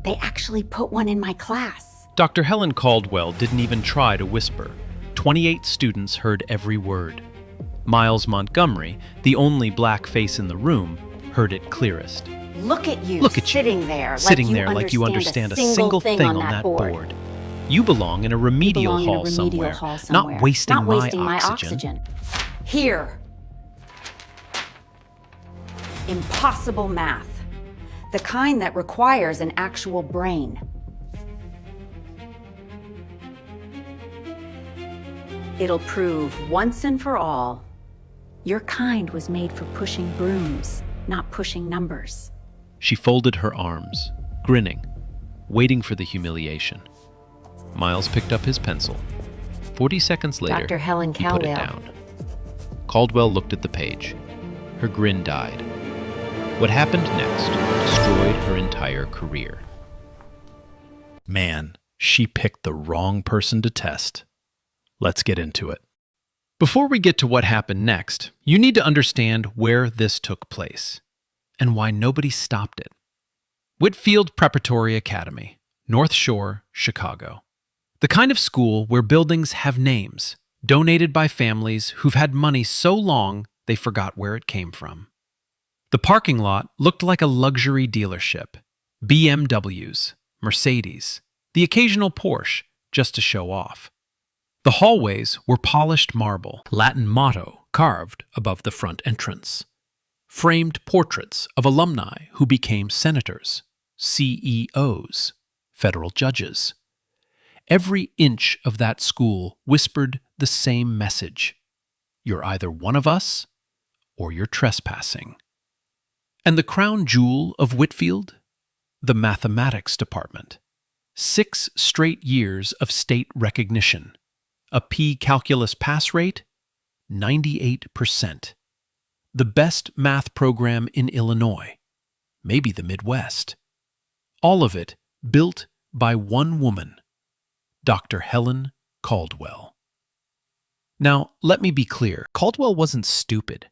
They actually put one in my class. Dr. Helen Caldwell didn't even try to whisper. 28 students heard every word. Miles Montgomery, the only black face in the room, heard it clearest. Look at you, Look at you, sitting there like you understand a single thing on that board. You belong in a remedial hall somewhere, not wasting my oxygen. Here. Impossible math. The kind that requires an actual brain. It'll prove once and for all, your kind was made for pushing brooms, not pushing numbers. She folded her arms, grinning, waiting for the humiliation. Miles picked up his pencil. 40 seconds later, Dr. Helen he put it Caldwell. down. Caldwell looked at the page. Her grin died. What happened next destroyed her entire career. Man, she picked the wrong person to test. Let's get into it. Before we get to what happened next, you need to understand where this took place and why nobody stopped it. Whitfield Preparatory Academy, North Shore, Chicago. The kind of school where buildings have names, donated by families who've had money so long they forgot where it came from. The parking lot looked like a luxury dealership. BMWs, Mercedes, the occasional Porsche just to show off. The hallways were polished marble, Latin motto carved above the front entrance. Framed portraits of alumni who became senators, CEOs, federal judges. Every inch of that school whispered the same message. You're either one of us or you're trespassing. And the crown jewel of Whitfield? The mathematics department. 6 straight years of state recognition. A P-calculus pass rate? 98%. The best math program in Illinois. Maybe the Midwest. All of it built by one woman, Dr. Helen Caldwell. Now, let me be clear. Caldwell wasn't stupid.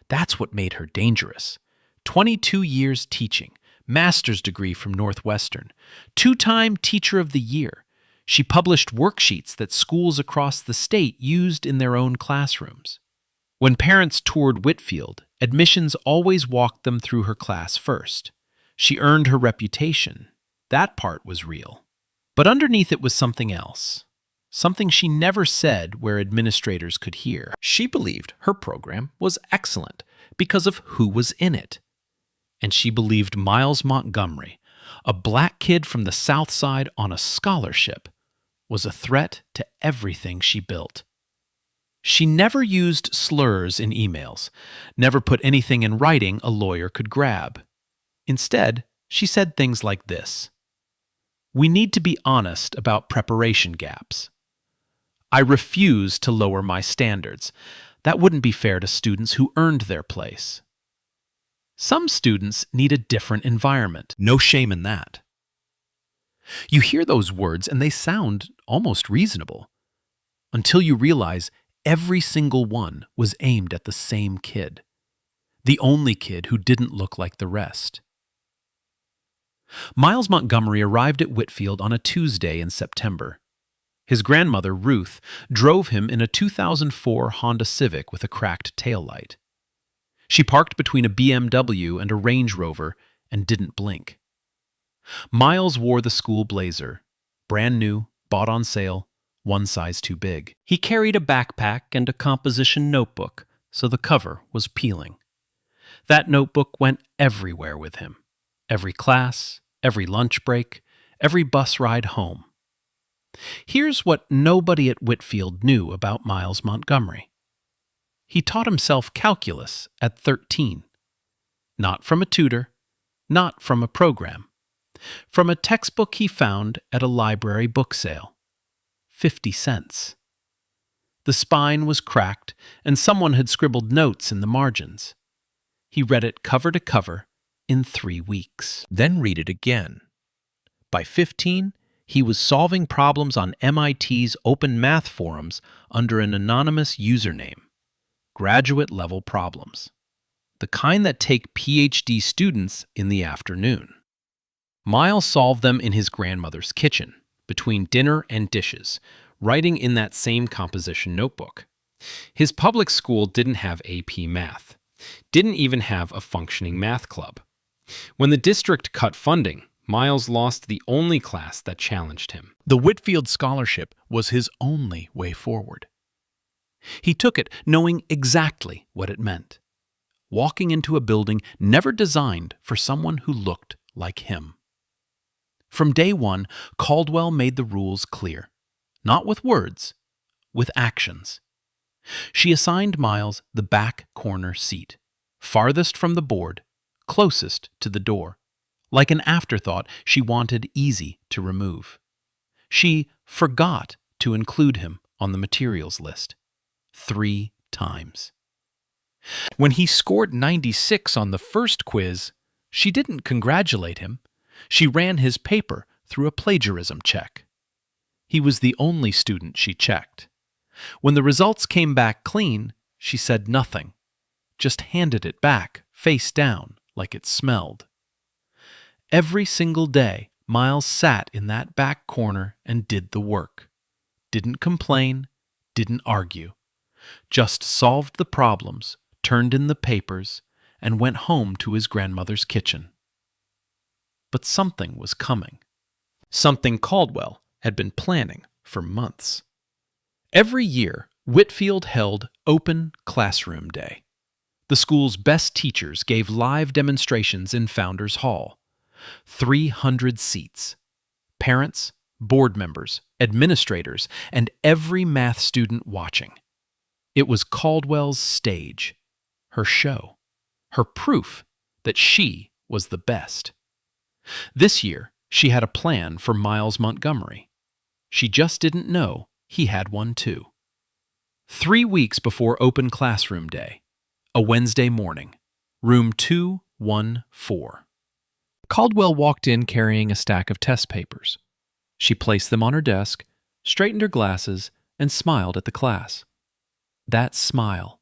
That's what made her dangerous. 22 years teaching, master's degree from Northwestern, 2-time Teacher of the Year. She published worksheets that schools across the state used in their own classrooms. When parents toured Whitfield, admissions always walked them through her class first. She earned her reputation. That part was real. But underneath it was something else. Something she never said where administrators could hear. She believed her program was excellent because of who was in it. And she believed Miles Montgomery, a black kid from the South Side on a scholarship, was a threat to everything she built. She never used slurs in emails, never put anything in writing a lawyer could grab. Instead, she said things like this. We need to be honest about preparation gaps. I refuse to lower my standards. That wouldn't be fair to students who earned their place. Some students need a different environment. No shame in that. You hear those words and they sound almost reasonable, until you realize every single one was aimed at the same kid, the only kid who didn't look like the rest. Miles Montgomery arrived at Whitfield on a Tuesday in September. His grandmother, Ruth, drove him in a 2004 Honda Civic with a cracked taillight. She parked between a BMW and a Range Rover and didn't blink. Miles wore the school blazer, brand new, bought on sale, one size too big. He carried a backpack and a composition notebook, so the cover was peeling. That notebook went everywhere with him. Every class, every lunch break, every bus ride home. Here's what nobody at Whitfield knew about Miles Montgomery. He taught himself calculus at 13. Not from a tutor, not from a program. From a textbook he found at a library book sale. 50 cents. The spine was cracked, and someone had scribbled notes in the margins. He read it cover to cover in 3 weeks. Then read it again. By 15, he was solving problems on MIT's open math forums under an anonymous username. Graduate-level problems. The kind that take PhD students in the afternoon. Miles solved them in his grandmother's kitchen, between dinner and dishes, writing in that same composition notebook. His public school didn't have AP Math, didn't even have a functioning math club. When the district cut funding, Miles lost the only class that challenged him. The Whitfield Scholarship was his only way forward. He took it knowing exactly what it meant, walking into a building never designed for someone who looked like him. From day one, Caldwell made the rules clear, not with words, with actions. She assigned Miles the back corner seat, farthest from the board, closest to the door, like an afterthought she wanted easy to remove. She forgot to include him on the materials list 3 times. When he scored 96 on the first quiz, she didn't congratulate him. She ran his paper through a plagiarism check. He was the only student she checked. When the results came back clean, she said nothing, just handed it back, face down, like it smelled. Every single day, Miles sat in that back corner and did the work. Didn't complain, didn't argue. Just solved the problems, turned in the papers, and went home to his grandmother's kitchen. But something was coming. Something Caldwell had been planning for months. Every year, Whitfield held Open Classroom Day. The school's best teachers gave live demonstrations in Founders Hall. 300 seats. Parents, board members, administrators, and every math student watching. It was Caldwell's stage, her show, her proof that she was the best. This year, she had a plan for Miles Montgomery. She just didn't know he had one too. 3 weeks before Open Classroom Day, a Wednesday morning, room 214. Caldwell walked in carrying a stack of test papers. She placed them on her desk, straightened her glasses, and smiled at the class. That smile,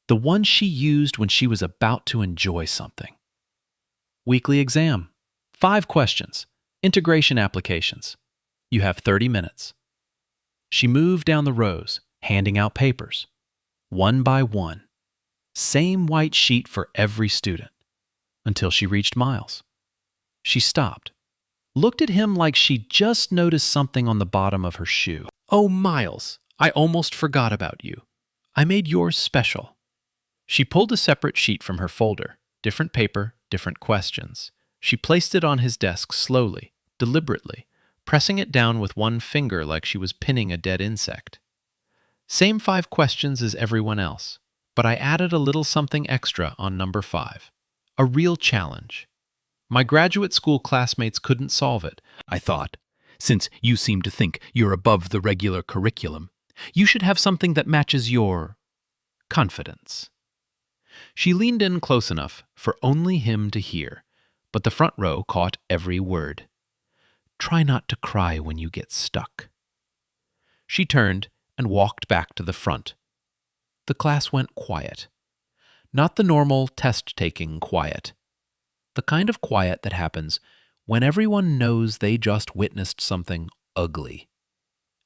the one she used when she was about to enjoy something. Weekly exam. 5 questions. Integration applications. You have 30 minutes. She moved down the rows, handing out papers. One by one. Same white sheet for every student. Until she reached Miles. She stopped. Looked at him like she just noticed something on the bottom of her shoe. "Oh, Miles, I almost forgot about you. I made yours special." She pulled a separate sheet from her folder. Different paper, different questions. She placed it on his desk slowly, deliberately, pressing it down with one finger like she was pinning a dead insect. Same 5 questions as everyone else, but I added a little something extra on number 5. A real challenge. My graduate school classmates couldn't solve it. I thought, since you seem to think you're above the regular curriculum, you should have something that matches your confidence. She leaned in close enough for only him to hear, but the front row caught every word. Try not to cry when you get stuck. She turned and walked back to the front. The class went quiet. Not the normal test-taking quiet. The kind of quiet that happens when everyone knows they just witnessed something ugly,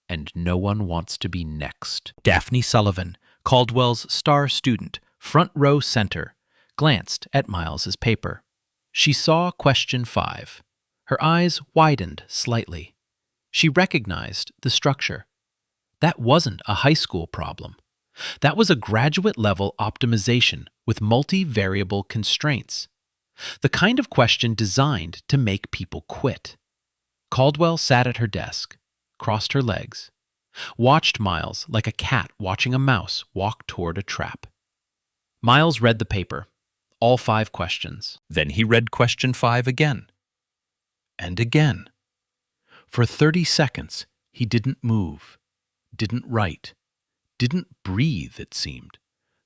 and no one wants to be next. Daphne Sullivan, Caldwell's star student, front row center, glanced at Miles's paper. She saw question 5. Her eyes widened slightly. She recognized the structure. That wasn't a high school problem. That was a graduate-level optimization with multivariable constraints. The kind of question designed to make people quit. Caldwell sat at her desk, crossed her legs, watched Miles like a cat watching a mouse walk toward a trap. Miles read the paper, all 5 questions. Then he read question 5 again. And again. For 30 seconds, he didn't move, didn't write, didn't breathe, it seemed.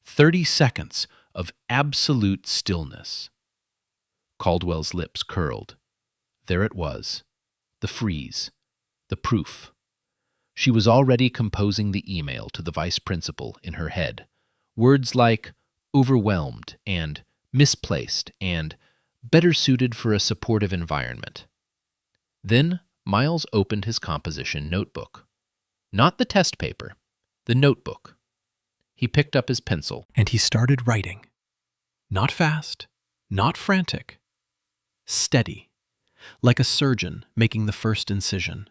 30 seconds of absolute stillness. Caldwell's lips curled. There it was, the freeze, the proof. She was already composing the email to the vice principal in her head. Words like overwhelmed and misplaced and better suited for a supportive environment. Then Miles opened his composition notebook. Not the test paper, the notebook. He picked up his pencil. And he started writing. Not fast, not frantic. Steady, like a surgeon making the first incision.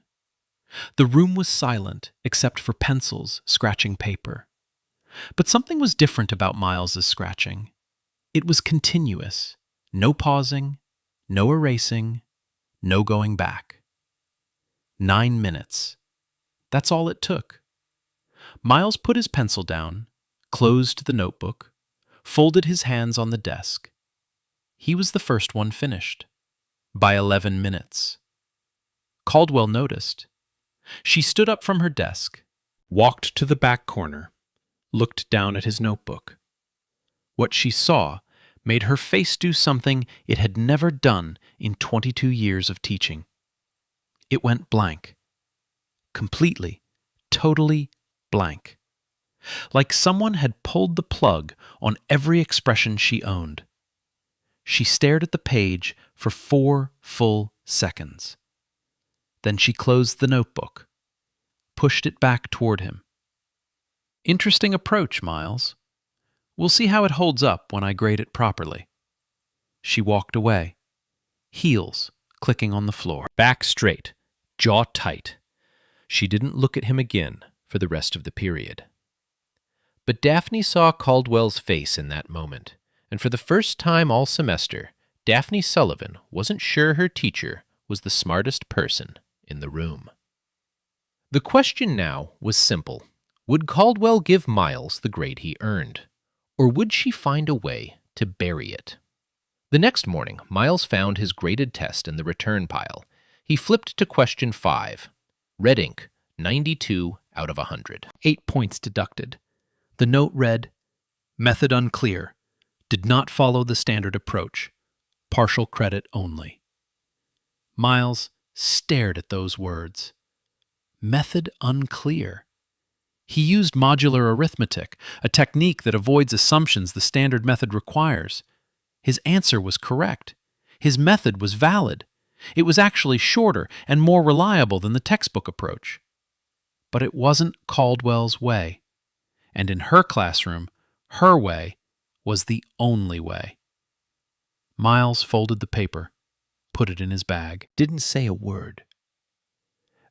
The room was silent except for pencils scratching paper. But something was different about Miles's scratching. It was continuous. No pausing, no erasing, no going back. 9 minutes. That's all it took. Miles put his pencil down, closed the notebook, folded his hands on the desk. He was the first one finished. By 11 minutes. Caldwell noticed. She stood up from her desk, walked to the back corner, looked down at his notebook. What she saw made her face do something it had never done in 22 years of teaching. It went blank. Completely, totally blank. Like someone had pulled the plug on every expression she owned. She stared at the page for 4 full seconds. Then she closed the notebook, pushed it back toward him. Interesting approach, Miles. We'll see how it holds up when I grade it properly. She walked away, heels clicking on the floor. Back straight, jaw tight. She didn't look at him again for the rest of the period. But Daphne saw Caldwell's face in that moment, and for the first time all semester, Daphne Sullivan wasn't sure her teacher was the smartest person in the room. The question now was simple. Would Caldwell give Miles the grade he earned? Or would she find a way to bury it? The next morning, Miles found his graded test in the return pile. He flipped to question 5. Red ink, 92 out of 100. 8 points deducted. The note read, "Method unclear. Did not follow the standard approach. Partial credit only." Miles stared at those words. Method unclear. He used modular arithmetic, a technique that avoids assumptions the standard method requires. His answer was correct. His method was valid. It was actually shorter and more reliable than the textbook approach. But it wasn't Caldwell's way. And in her classroom, her way was the only way. Miles folded the paper, put it in his bag, didn't say a word.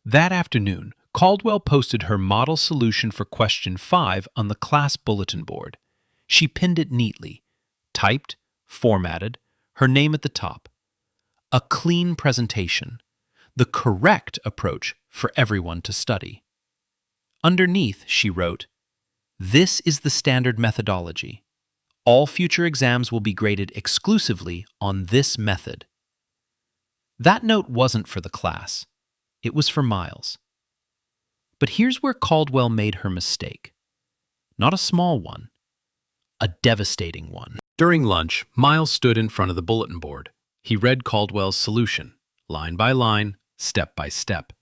That afternoon, Caldwell posted her model solution for question 5 on the class bulletin board. She pinned it neatly, typed, formatted, her name at the top. A clean presentation, the correct approach for everyone to study. Underneath, she wrote, "This is the standard methodology. All future exams will be graded exclusively on this method." That note wasn't for the class. It was for Miles. But here's where Caldwell made her mistake. Not a small one, a devastating one. During lunch, Miles stood in front of the bulletin board. He read Caldwell's solution, line by line, step by step.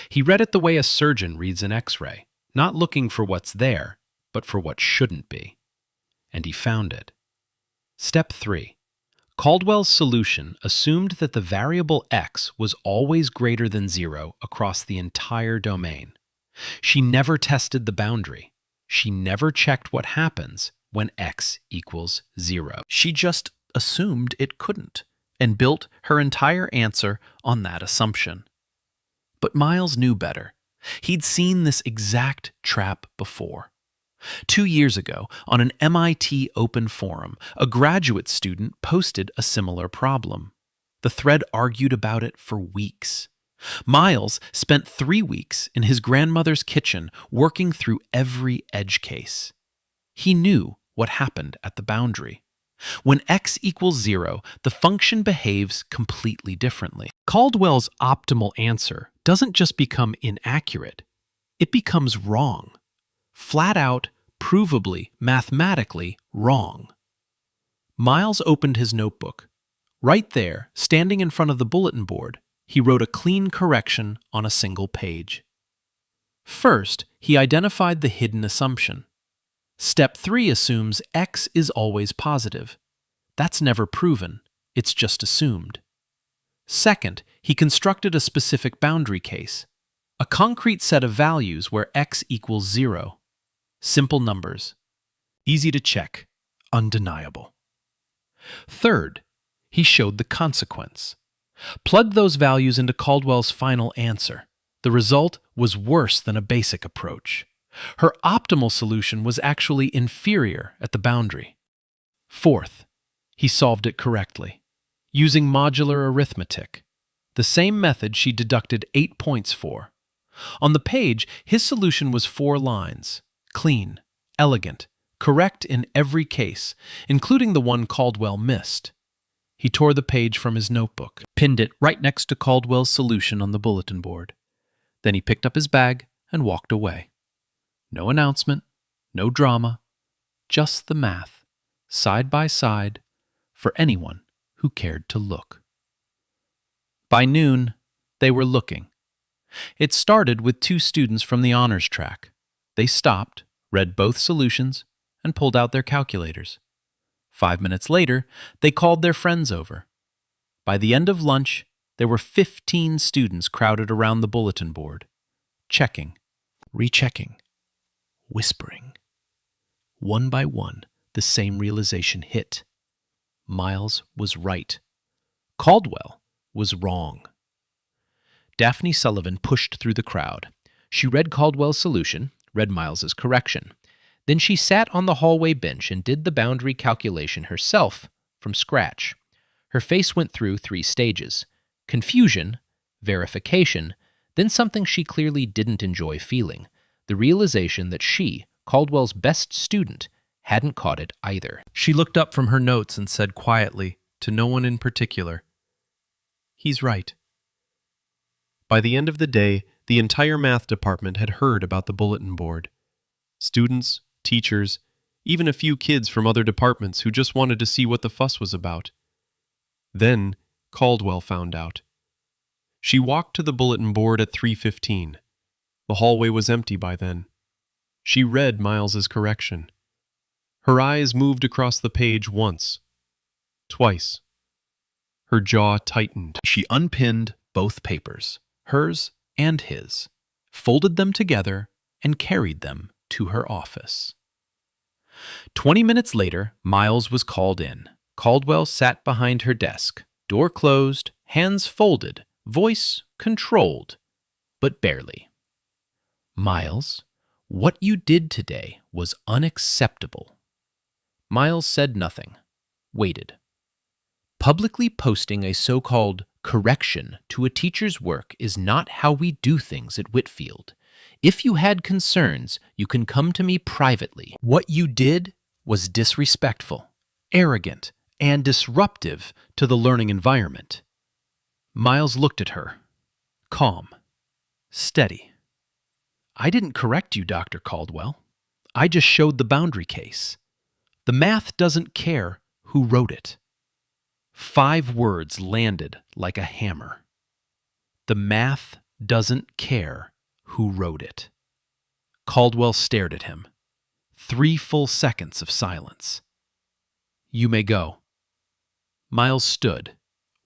He read it the way a surgeon reads an X-ray, not looking for what's there, but for what shouldn't be. And he found it. Step 3. Caldwell's solution assumed that the variable x was always greater than 0 across the entire domain. She never tested the boundary. She never checked what happens when x equals 0. She just assumed it couldn't, and built her entire answer on that assumption. But Miles knew better. He'd seen this exact trap before. 2 years ago, on an MIT open forum, a graduate student posted a similar problem. The thread argued about it for weeks. Miles spent 3 weeks in his grandmother's kitchen working through every edge case. He knew what happened at the boundary. When x equals 0, the function behaves completely differently. Caldwell's optimal answer doesn't just become inaccurate, it becomes wrong. Flat out, provably, mathematically wrong. Miles opened his notebook. Right there, standing in front of the bulletin board, he wrote a clean correction on a single page. First, he identified the hidden assumption. Step 3 assumes x is always positive. That's never proven, it's just assumed. Second, he constructed a specific boundary case, a concrete set of values where x equals 0. Simple numbers. Easy to check. Undeniable. Third, he showed the consequence. Plugged those values into Caldwell's final answer. The result was worse than a basic approach. Her optimal solution was actually inferior at the boundary. Fourth, he solved it correctly, using modular arithmetic, the same method she deducted 8 points for. On the page, his solution was 4 lines, clean, elegant, correct in every case, including the one Caldwell missed. He tore the page from his notebook, pinned it right next to Caldwell's solution on the bulletin board. Then he picked up his bag and walked away. No announcement, no drama, just the math, side by side, for anyone who cared to look. By noon, they were looking. It started with 2 students from the honors track. They stopped, read both solutions, and pulled out their calculators. 5 minutes later, they called their friends over. By the end of lunch, there were 15 students crowded around the bulletin board, checking, rechecking, whispering. One by one, the same realization hit. Miles was right. Caldwell was wrong. Daphne Sullivan pushed through the crowd. She read Caldwell's solution, read Miles's correction. Then she sat on the hallway bench and did the boundary calculation herself from scratch. Her face went through 3 stages: confusion, verification, then something she clearly didn't enjoy feeling, the realization that she, Caldwell's best student, hadn't caught it either. She looked up from her notes and said quietly, to no one in particular, "He's right." By the end of the day, the entire math department had heard about the bulletin board. Students, teachers, even a few kids from other departments who just wanted to see what the fuss was about. Then Caldwell found out. She walked to the bulletin board at 3:15. The hallway was empty by then. She read Miles's correction. Her eyes moved across the page once, twice. Her jaw tightened. She unpinned both papers, hers and his, folded them together, and carried them to her office. 20 minutes later, Miles was called in. Caldwell sat behind her desk, door closed, hands folded, voice controlled, but barely. "Miles, what you did today was unacceptable." Miles said nothing, waited. Publicly posting a so-called correction to a teacher's work is not how we do things at Whitfield. If you had concerns, you can come to me privately. What you did was disrespectful, arrogant, and disruptive to the learning environment. Miles looked at her, calm, steady. "I didn't correct you, Dr. Caldwell. I just showed the boundary case. The math doesn't care who wrote it." 5 words landed like a hammer. The math doesn't care who wrote it. Caldwell stared at him. 3 full seconds of silence. "You may go." Miles stood,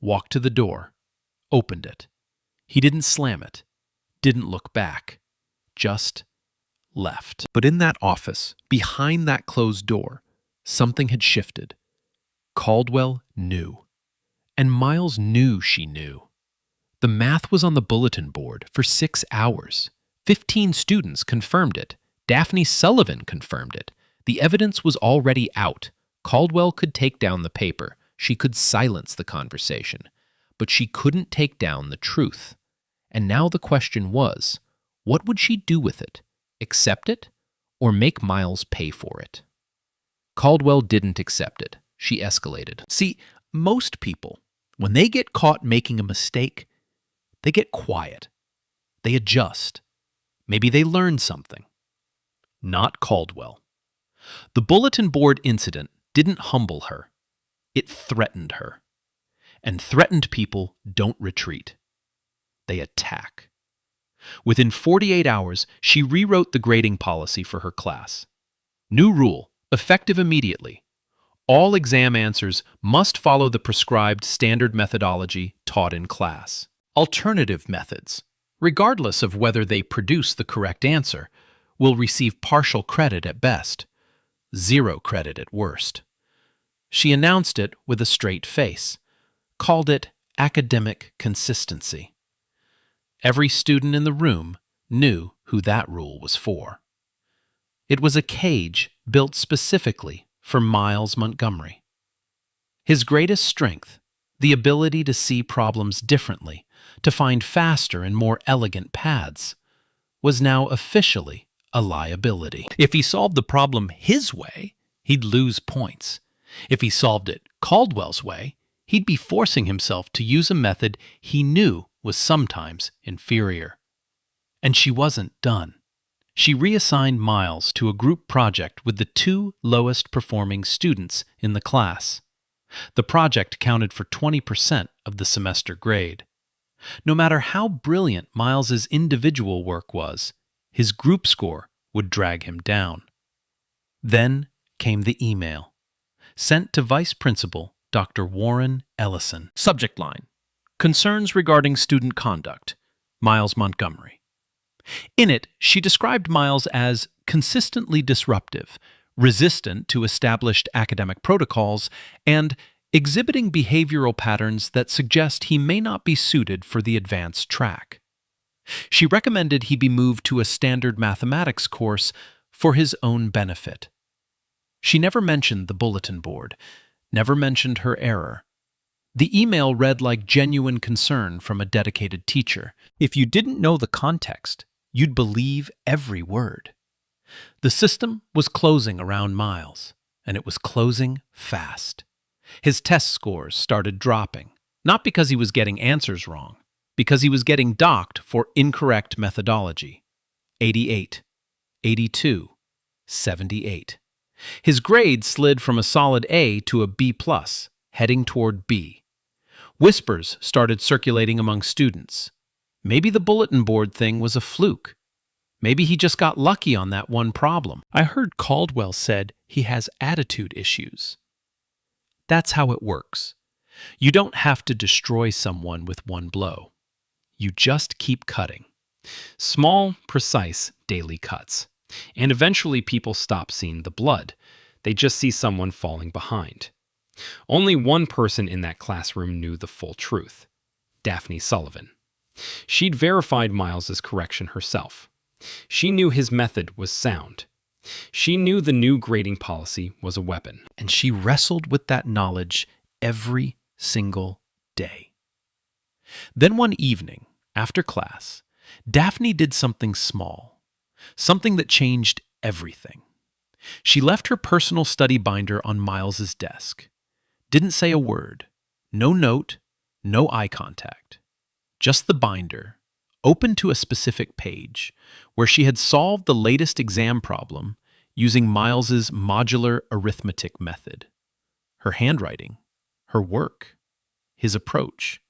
walked to the door, opened it. He didn't slam it, didn't look back, just left. But in that office, behind that closed door, something had shifted. Caldwell knew. And Miles knew she knew. The math was on the bulletin board for 6 hours. 15 students confirmed it. Daphne Sullivan confirmed it. The evidence was already out. Caldwell could take down the paper. She could silence the conversation. But she couldn't take down the truth. And now the question was, what would she do with it? Accept it? Or make Miles pay for it? Caldwell didn't accept it. She escalated. See, most people, when they get caught making a mistake, they get quiet. They adjust. Maybe they learn something. Not Caldwell. The bulletin board incident didn't humble her. It threatened her. And threatened people don't retreat. They attack. Within 48 hours, she rewrote the grading policy for her class. New rule, effective immediately. All exam answers must follow the prescribed standard methodology taught in class. Alternative methods, regardless of whether they produce the correct answer, will receive partial credit at best, 0 credit at worst. She announced it with a straight face, called it academic consistency. Every student in the room knew who that rule was for. It was a cage built specifically for Miles Montgomery. His greatest strength, the ability to see problems differently, to find faster and more elegant paths, was now officially a liability. If he solved the problem his way, he'd lose points. If he solved it Caldwell's way, he'd be forcing himself to use a method he knew was sometimes inferior. And she wasn't done. She reassigned Miles to a group project with the 2 lowest performing students in the class. The project counted for 20% of the semester grade. No matter how brilliant Miles's individual work was, his group score would drag him down. Then came the email, sent to Vice Principal Dr. Warren Ellison. Subject line: Concerns regarding student conduct, Miles Montgomery. In it, she described Miles as consistently disruptive, resistant to established academic protocols, and exhibiting behavioral patterns that suggest he may not be suited for the advanced track. She recommended he be moved to a standard mathematics course for his own benefit. She never mentioned the bulletin board, never mentioned her error. The email read like genuine concern from a dedicated teacher. If you didn't know the context, you'd believe every word. The system was closing around Miles, and it was closing fast. His test scores started dropping, not because he was getting answers wrong, because he was getting docked for incorrect methodology. 88, 82, 78. His grade slid from a solid A to a B+, heading toward B. Whispers started circulating among students. Maybe the bulletin board thing was a fluke. Maybe he just got lucky on that one problem. I heard Caldwell said he has attitude issues. That's how it works. You don't have to destroy someone with one blow. You just keep cutting. Small, precise, daily cuts. And eventually people stop seeing the blood. They just see someone falling behind. Only one person in that classroom knew the full truth: Daphne Sullivan. She'd verified Miles's correction herself. She knew his method was sound. She knew the new grading policy was a weapon. And she wrestled with that knowledge every single day. Then one evening, after class, Daphne did something small, something that changed everything. She left her personal study binder on Miles's desk. Didn't say a word, no note, no eye contact. Just the binder, open to a specific page, where she had solved the latest exam problem using Miles's modular arithmetic method. Her handwriting, her work, his approach.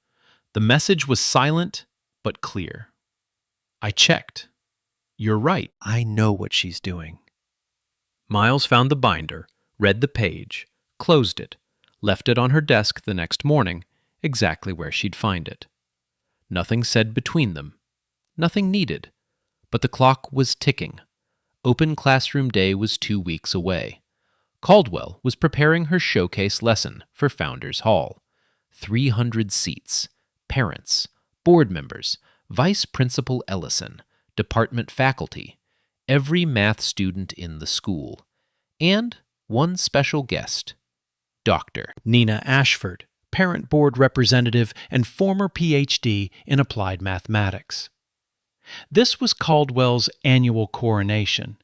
The message was silent but clear. I checked. You're right. I know what she's doing. Miles found the binder, read the page, closed it, left it on her desk the next morning, exactly where she'd find it. Nothing said between them. Nothing needed. But the clock was ticking. Open classroom day was 2 weeks away. Caldwell was preparing her showcase lesson for Founders Hall. 300 seats, parents, board members, Vice Principal Ellison, department faculty, every math student in the school, and one special guest, Dr. Nina Ashford, parent board representative and former PhD in applied mathematics. This was Caldwell's annual coronation,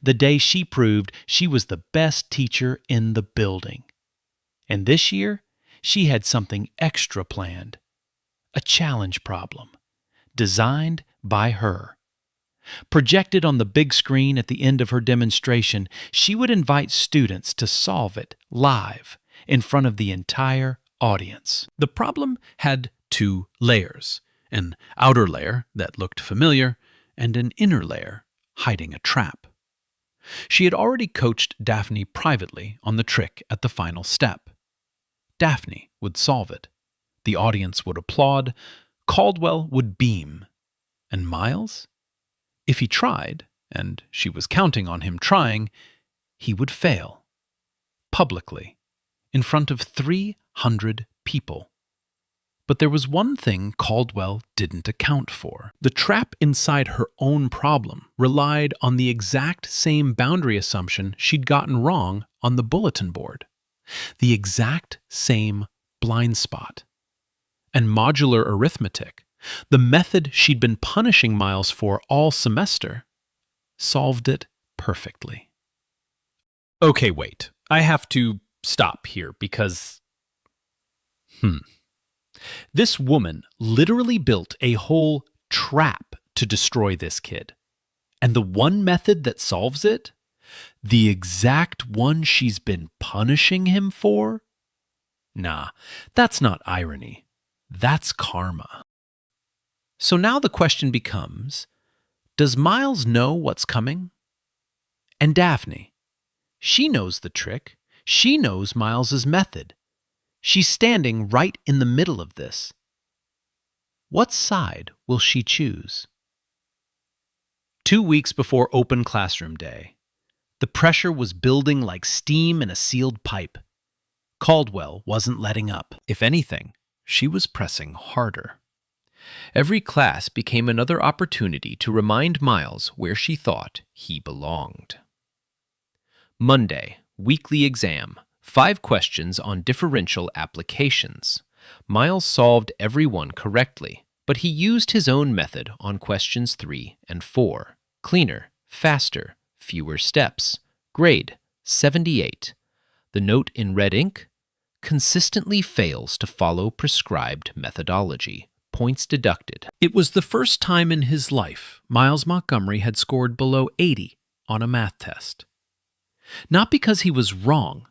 the day she proved she was the best teacher in the building. And this year, she had something extra planned, a challenge problem, designed by her. Projected on the big screen at the end of her demonstration, she would invite students to solve it live in front of the entire audience. The problem had 2 layers, an outer layer that looked familiar and an inner layer hiding a trap. She had already coached Daphne privately on the trick at the final step. Daphne would solve it. The audience would applaud. Caldwell would beam. And Miles? If he tried, and she was counting on him trying, he would fail. Publicly. In front of 300 people. But there was one thing Caldwell didn't account for. The trap inside her own problem relied on the exact same boundary assumption she'd gotten wrong on the bulletin board. The exact same blind spot. And modular arithmetic, the method she'd been punishing Miles for all semester, solved it perfectly. Okay, wait. I have to stop here because... This woman literally built a whole trap to destroy this kid. And the one method that solves it? The exact one she's been punishing him for? Nah, that's not irony. That's karma. So now the question becomes, does Miles know what's coming? And Daphne? She knows the trick. She knows Miles's method. She's standing right in the middle of this. What side will she choose? 2 weeks before open classroom day, the pressure was building like steam in a sealed pipe. Caldwell wasn't letting up. If anything, she was pressing harder. Every class became another opportunity to remind Miles where she thought he belonged. Monday, weekly exam. 5 questions on differential applications. Miles solved every one correctly, but he used his own method on questions 3 and 4. Cleaner, faster, fewer steps. Grade, 78. The note in red ink? Consistently fails to follow prescribed methodology. Points deducted. It was the first time in his life Miles Montgomery had scored below 80 on a math test. Not because he was wrong,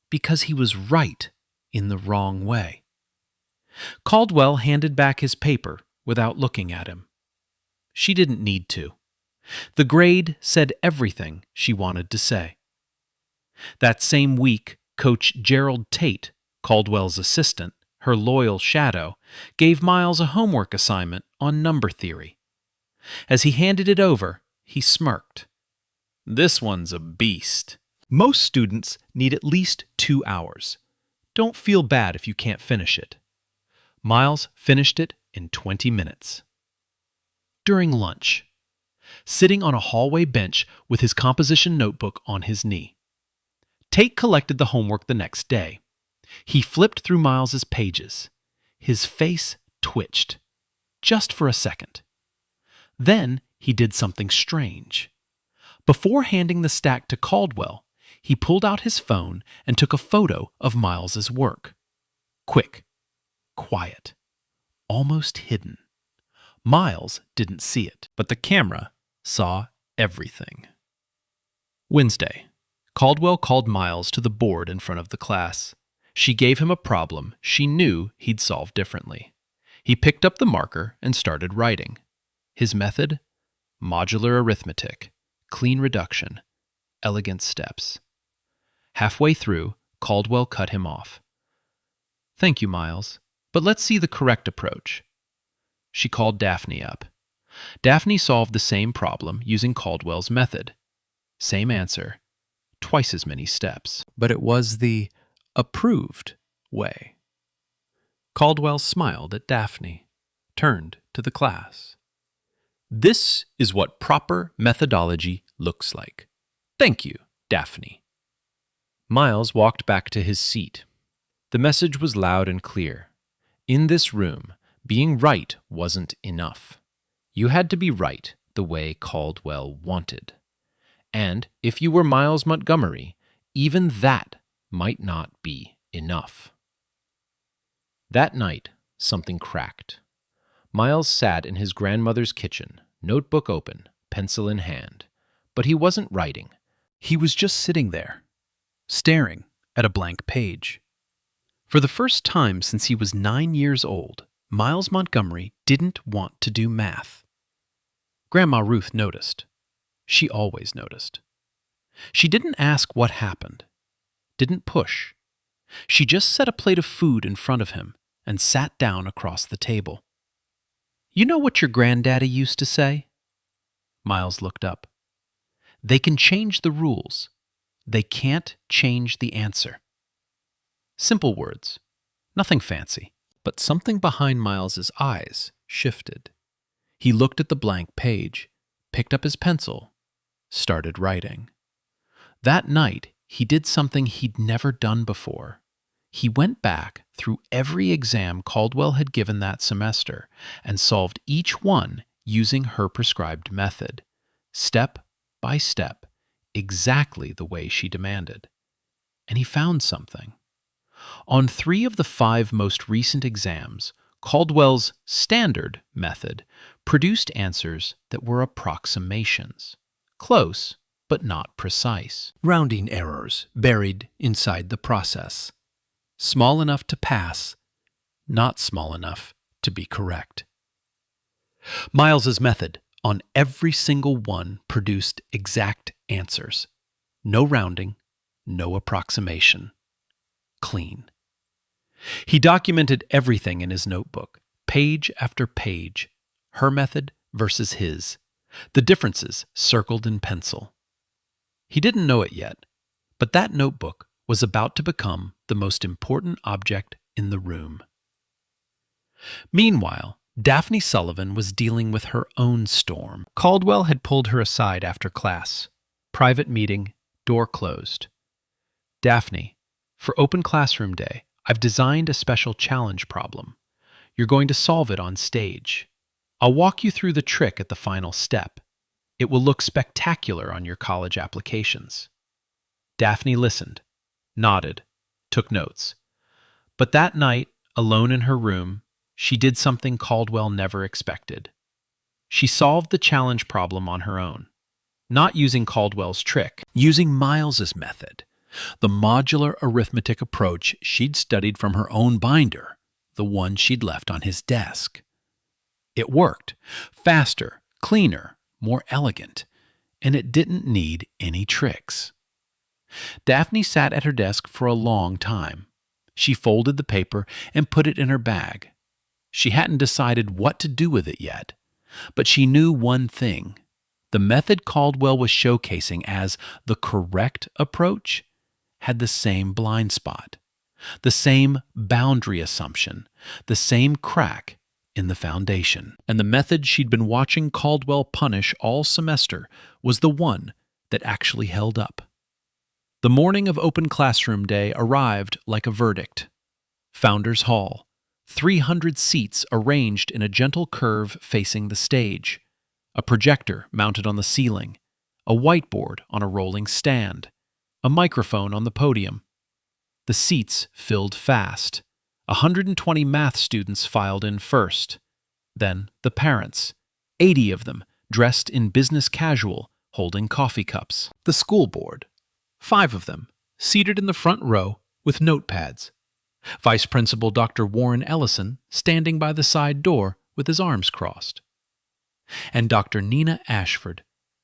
because he was right in the wrong way. Caldwell handed back his paper without looking at him. She didn't need to. The grade said everything she wanted to say. That same week, Coach Gerald Tate, Caldwell's assistant, her loyal shadow, gave Miles a homework assignment on number theory. As he handed it over, he smirked. This one's a beast. Most students need at least 2 hours. Don't feel bad if you can't finish it. Miles finished it in 20 minutes. During lunch, sitting on a hallway bench with his composition notebook on his knee. Tate collected the homework the next day. He flipped through Miles's pages. His face twitched, just for a second. Then he did something strange. Before handing the stack to Caldwell, he pulled out his phone and took a photo of Miles's work. Quick, quiet, almost hidden. Miles didn't see it, but the camera saw everything. Wednesday, Caldwell called Miles to the board in front of the class. She gave him a problem she knew he'd solve differently. He picked up the marker and started writing. His method? Modular arithmetic, clean reduction, elegant steps. Halfway through, Caldwell cut him off. Thank you, Miles, but let's see the correct approach. She called Daphne up. Daphne solved the same problem using Caldwell's method. Same answer, twice as many steps. But it was the approved way. Caldwell smiled at Daphne, turned to the class. This is what proper methodology looks like. Thank you, Daphne. Miles walked back to his seat. The message was loud and clear. In this room, being right wasn't enough. You had to be right the way Caldwell wanted. And if you were Miles Montgomery, even that might not be enough. That night, something cracked. Miles sat in his grandmother's kitchen, notebook open, pencil in hand. But he wasn't writing. He was just sitting there, staring at a blank page. For the first time since he was 9 years old, Miles Montgomery didn't want to do math. Grandma Ruth noticed. She always noticed. She didn't ask what happened, didn't push. She just set a plate of food in front of him and sat down across the table. "You know what your granddaddy used to say?" Miles looked up. "They can change the rules. They can't change the answer." Simple words, nothing fancy. But something behind Miles's eyes shifted. He looked at the blank page, picked up his pencil, started writing. That night, he did something he'd never done before. He went back through every exam Caldwell had given that semester and solved each one using her prescribed method, step by step, exactly the way she demanded. And he found something. On 3 of the 5 most recent exams, Caldwell's standard method produced answers that were approximations, close but not precise. Rounding errors buried inside the process. Small enough to pass, not small enough to be correct. Miles's method on every single one produced exact answers. No rounding, no approximation. Clean. He documented everything in his notebook, page after page, her method versus his, the differences circled in pencil. He didn't know it yet, but that notebook was about to become the most important object in the room. Meanwhile, Daphne Sullivan was dealing with her own storm. Caldwell had pulled her aside after class. Private meeting, door closed. "Daphne, for Open Classroom Day, I've designed a special challenge problem. You're going to solve it on stage. I'll walk you through the trick at the final step. It will look spectacular on your college applications." Daphne listened, nodded, took notes. But that night, alone in her room, she did something Caldwell never expected. She solved the challenge problem on her own, not using Caldwell's trick, using Miles's method, the modular arithmetic approach she'd studied from her own binder, the one she'd left on his desk. It worked, faster, cleaner, more elegant, and it didn't need any tricks. Daphne sat at her desk for a long time. She folded the paper and put it in her bag. She hadn't decided what to do with it yet, but she knew one thing. The method Caldwell was showcasing as the correct approach had the same blind spot, the same boundary assumption, the same crack in the foundation. And the method she'd been watching Caldwell punish all semester was the one that actually held up. The morning of Open Classroom Day arrived like a verdict. Founders Hall, 300 seats arranged in a gentle curve facing the stage, a projector mounted on the ceiling, a whiteboard on a rolling stand, a microphone on the podium. The seats filled fast. 120 math students filed in first. Then the parents, 80 of them dressed in business casual, holding coffee cups. The school board, 5 of them, seated in the front row with notepads. Vice Principal Dr. Warren Ellison standing by the side door with his arms crossed. And Dr. Nina Ashford,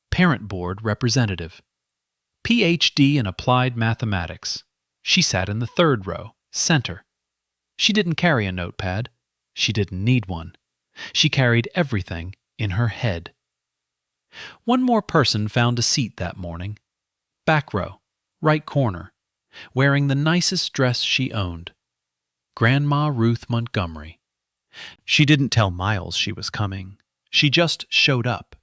Parent Board Representative. Ph.D. in Applied Mathematics. She sat in the 3rd row, center. She didn't carry a notepad. She didn't need one. She carried everything in her head. One more person found a seat that morning. Back row, right corner, wearing the nicest dress she owned. Grandma Ruth Montgomery. She didn't tell Miles she was coming. She just showed up,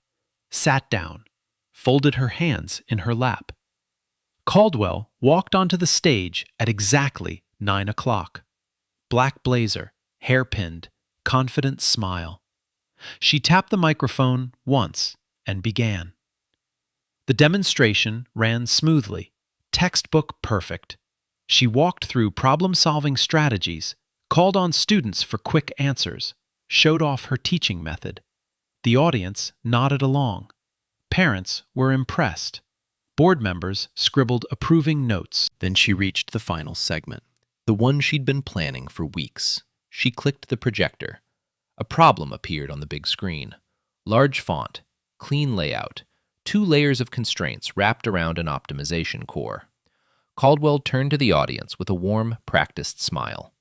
sat down, folded her hands in her lap. Caldwell walked onto the stage at exactly 9 o'clock. Black blazer, hair pinned, confident smile. She tapped the microphone once and began. The demonstration ran smoothly, textbook perfect. She walked through problem-solving strategies, called on students for quick answers, showed off her teaching method. The audience nodded along. Parents were impressed. Board members scribbled approving notes. Then she reached the final segment, the one she'd been planning for weeks. She clicked the projector. A problem appeared on the big screen. Large font, clean layout, 2 layers of constraints wrapped around an optimization core. Caldwell turned to the audience with a warm, practiced smile.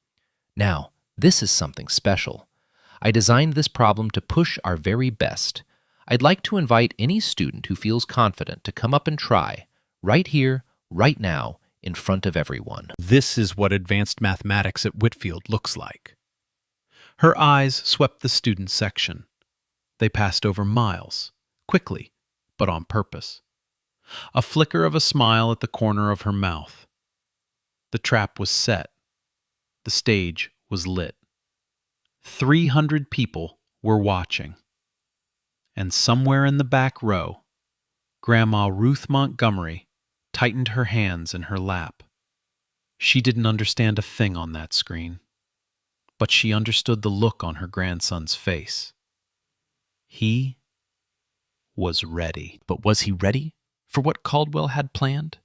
Now, this is something special. I designed this problem to push our very best. I'd like to invite any student who feels confident to come up and try, right here, right now, in front of everyone. This is what advanced mathematics at Whitfield looks like. Her eyes swept the student section. They passed over Miles, quickly, but on purpose. A flicker of a smile at the corner of her mouth. The trap was set. The stage was lit. 300 people were watching. And somewhere in the back row, Grandma Ruth Montgomery tightened her hands in her lap. She didn't understand a thing on that screen, but she understood the look on her grandson's face. He was ready. But was he ready for what Caldwell had planned,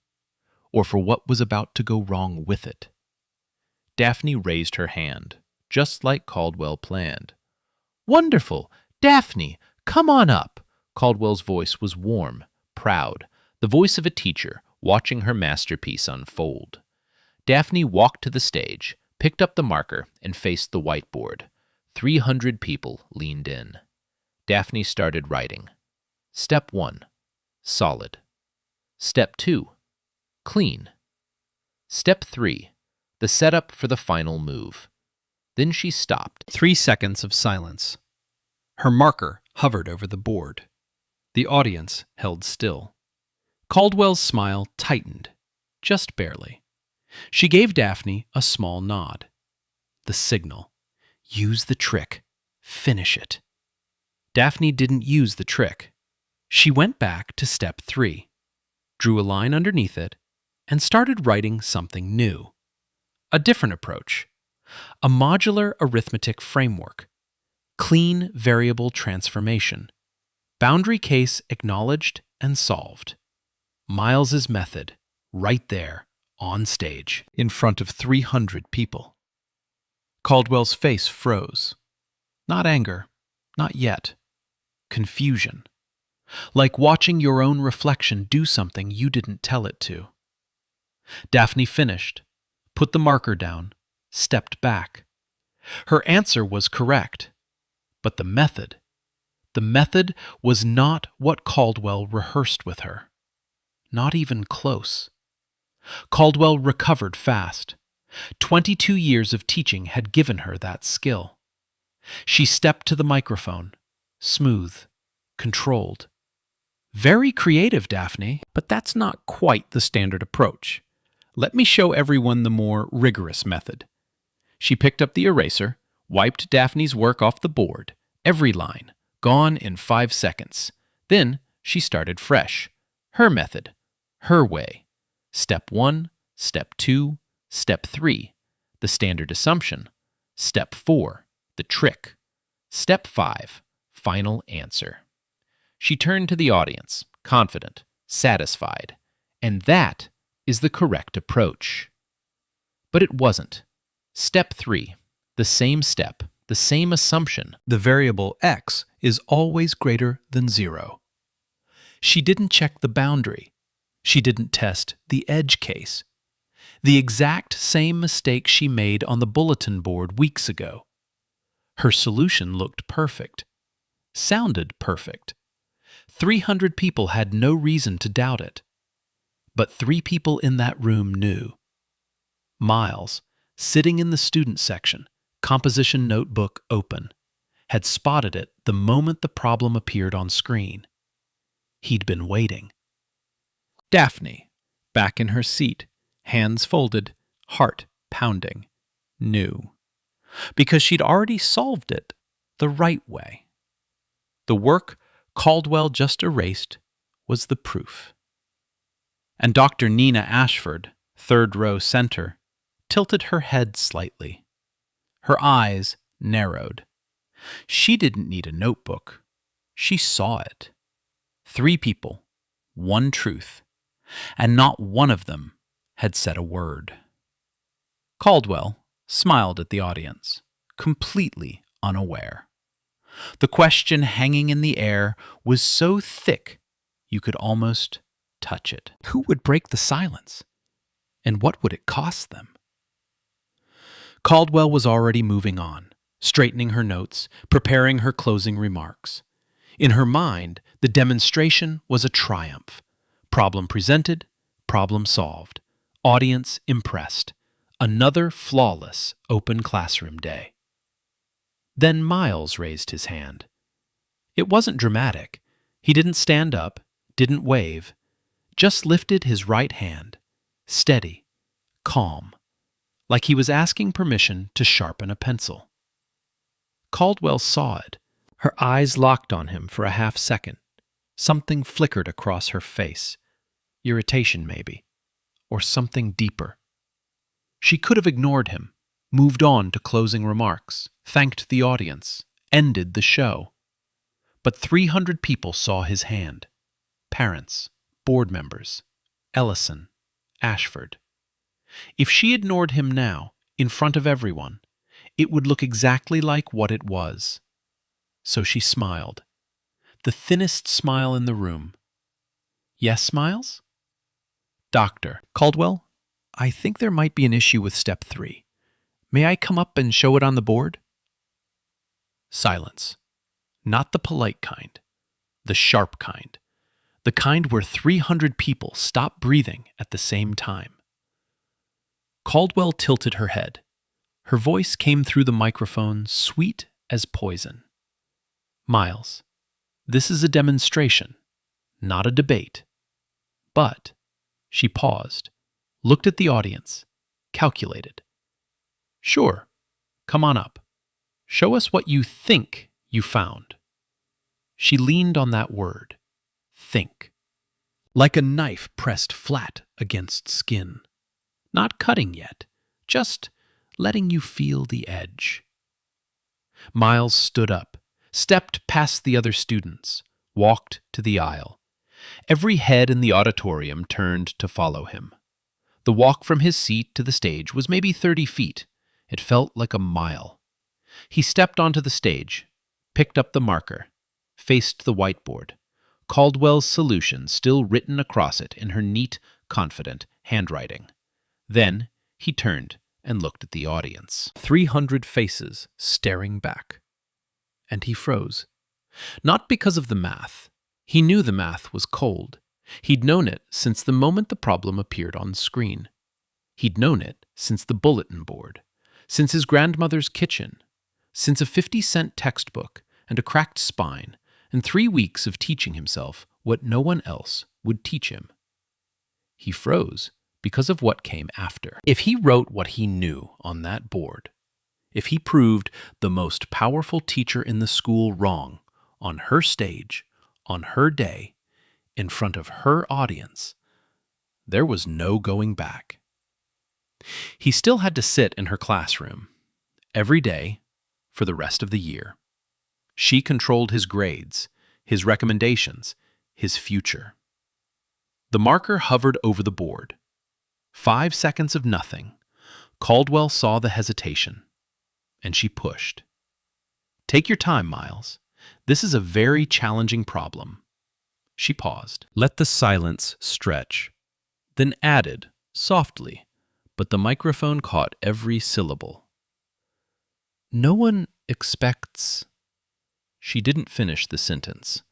or for what was about to go wrong with it? Daphne raised her hand, just like Caldwell planned. "Wonderful! Daphne, come on up!" Caldwell's voice was warm, proud, the voice of a teacher watching her masterpiece unfold. Daphne walked to the stage, picked up the marker, and faced the whiteboard. 300 people leaned in. Daphne started writing. Step 1, solid. Step 2, clean. Step 3, the setup for the final move. Then she stopped. 3 seconds of silence. Her marker hovered over the board. The audience held still. Caldwell's smile tightened, just barely. She gave Daphne a small nod. The signal. Use the trick. Finish it. Daphne didn't use the trick. She went back to step 3, drew a line underneath it, and started writing something new. A different approach. A modular arithmetic framework. Clean variable transformation. Boundary case acknowledged and solved. Miles's method, right there, on stage, in front of 300 people. Caldwell's face froze. Not anger, not yet. Confusion. Like watching your own reflection do something you didn't tell it to. Daphne finished, put the marker down, stepped back. Her answer was correct, but the method was not what Caldwell rehearsed with her. Not even close. Caldwell recovered fast. 22 years of teaching had given her that skill. She stepped to the microphone, smooth, controlled. Very creative, Daphne, but that's not quite the standard approach. Let me show everyone the more rigorous method. She picked up the eraser, wiped Daphne's work off the board, every line, gone in 5 seconds. Then she started fresh. Her method. Her way. Step 1, Step 2, Step 3, the standard assumption. Step 4, the trick. Step 5, final answer. She turned to the audience, confident, satisfied. And that is the correct approach. But it wasn't. Step 3, the same step, the same assumption. The variable x is always greater than 0. She didn't check the boundary. She didn't test the edge case. The exact same mistake she made on the bulletin board weeks ago. Her solution looked perfect. Sounded perfect. 300 people had no reason to doubt it. But 3 people in that room knew. Miles, sitting in the student section, composition notebook open, had spotted it the moment the problem appeared on screen. He'd been waiting. Daphne, back in her seat, hands folded, heart pounding, knew. Because she'd already solved it the right way. The work Caldwell just erased was the proof. And Dr. Nina Ashford, 3rd row center, tilted her head slightly. Her eyes narrowed. She didn't need a notebook. She saw it. 3 people, 1 truth, and not one of them had said a word. Caldwell smiled at the audience, completely unaware. The question hanging in the air was so thick You could almost touch it. Who would break the silence? And what would it cost them? Caldwell was already moving on, straightening her notes, preparing her closing remarks. In her mind, the demonstration was a triumph. Problem presented, problem solved. Audience impressed. Another flawless open classroom day. Then Miles raised his hand. It wasn't dramatic. He didn't stand up, didn't wave, just lifted his right hand, steady, calm, like he was asking permission to sharpen a pencil. Caldwell saw it. Her eyes locked on him for a half second. Something flickered across her face. Irritation, maybe, or something deeper. She could have ignored him, moved on to closing remarks, thanked the audience, ended the show. But 300 people saw his hand. Parents, board members, Ellison, Ashford. If she ignored him now, in front of everyone, it would look exactly like what it was. So she smiled. The thinnest smile in the room. Yes, Miles? Doctor. Caldwell, I think there might be an issue with step 3. May I come up and show it on the board? Silence. Not the polite kind. The sharp kind. The kind where 300 people stop breathing at the same time. Caldwell tilted her head. Her voice came through the microphone, sweet as poison. Miles, this is a demonstration, not a debate. But, she paused, looked at the audience, calculated. Sure, come on up. Show us what you think you found. She leaned on that word, think, like a knife pressed flat against skin. Not cutting yet, just letting you feel the edge. Miles stood up, stepped past the other students, walked to the aisle. Every head in the auditorium turned to follow him. The walk from his seat to the stage was maybe 30 feet. It felt like a mile. He stepped onto the stage, picked up the marker, faced the whiteboard, Caldwell's solution still written across it in her neat, confident handwriting. Then he turned and looked at the audience. 300 faces staring back. And he froze. Not because of the math. He knew the math was cold. He'd known it since the moment the problem appeared on screen. He'd known it since the bulletin board, since his grandmother's kitchen, since a 50-cent textbook and a cracked spine, and 3 weeks of teaching himself what no one else would teach him. He froze because of what came after. If he wrote what he knew on that board, if he proved the most powerful teacher in the school wrong on her stage, on her day, in front of her audience, there was no going back. He still had to sit in her classroom every day for the rest of the year. She controlled his grades, his recommendations, his future. The marker hovered over the board. 5 seconds of nothing. Caldwell saw the hesitation, and she pushed. Take your time, Miles. This is a very challenging problem. She paused. Let the silence stretch. Then added, softly, but the microphone caught every syllable. No one expects... She didn't finish the sentence.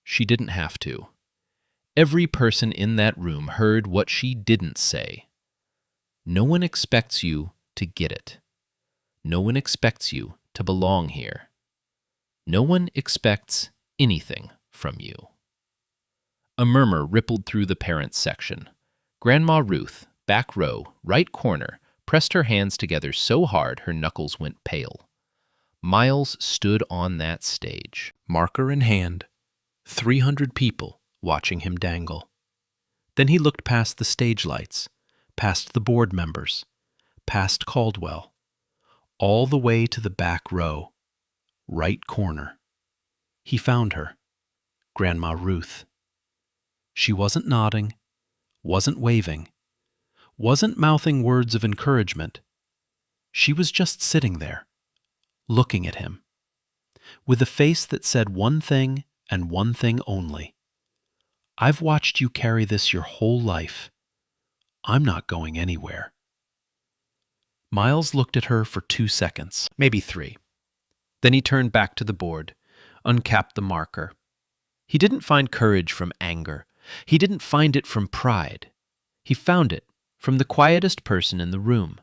She didn't have to. Every person in that room heard what she didn't say. No one expects you to get it. No one expects you to belong here. No one expects anything from you. A murmur rippled through the parents' section. Grandma Ruth, back row, right corner, pressed her hands together so hard her knuckles went pale. Miles stood on that stage, marker in hand, 300 people watching him dangle. Then he looked past the stage lights, past the board members, past Caldwell, all the way to the back row, right corner. He found her, Grandma Ruth. She wasn't nodding, wasn't waving, wasn't mouthing words of encouragement. She was just sitting there, looking at him, with a face that said one thing and one thing only. I've watched you carry this your whole life. I'm not going anywhere. Miles looked at her for 2 seconds, maybe 3. Then he turned back to the board, uncapped the marker. He didn't find courage from anger. He didn't find it from pride. He found it from the quietest person in the room.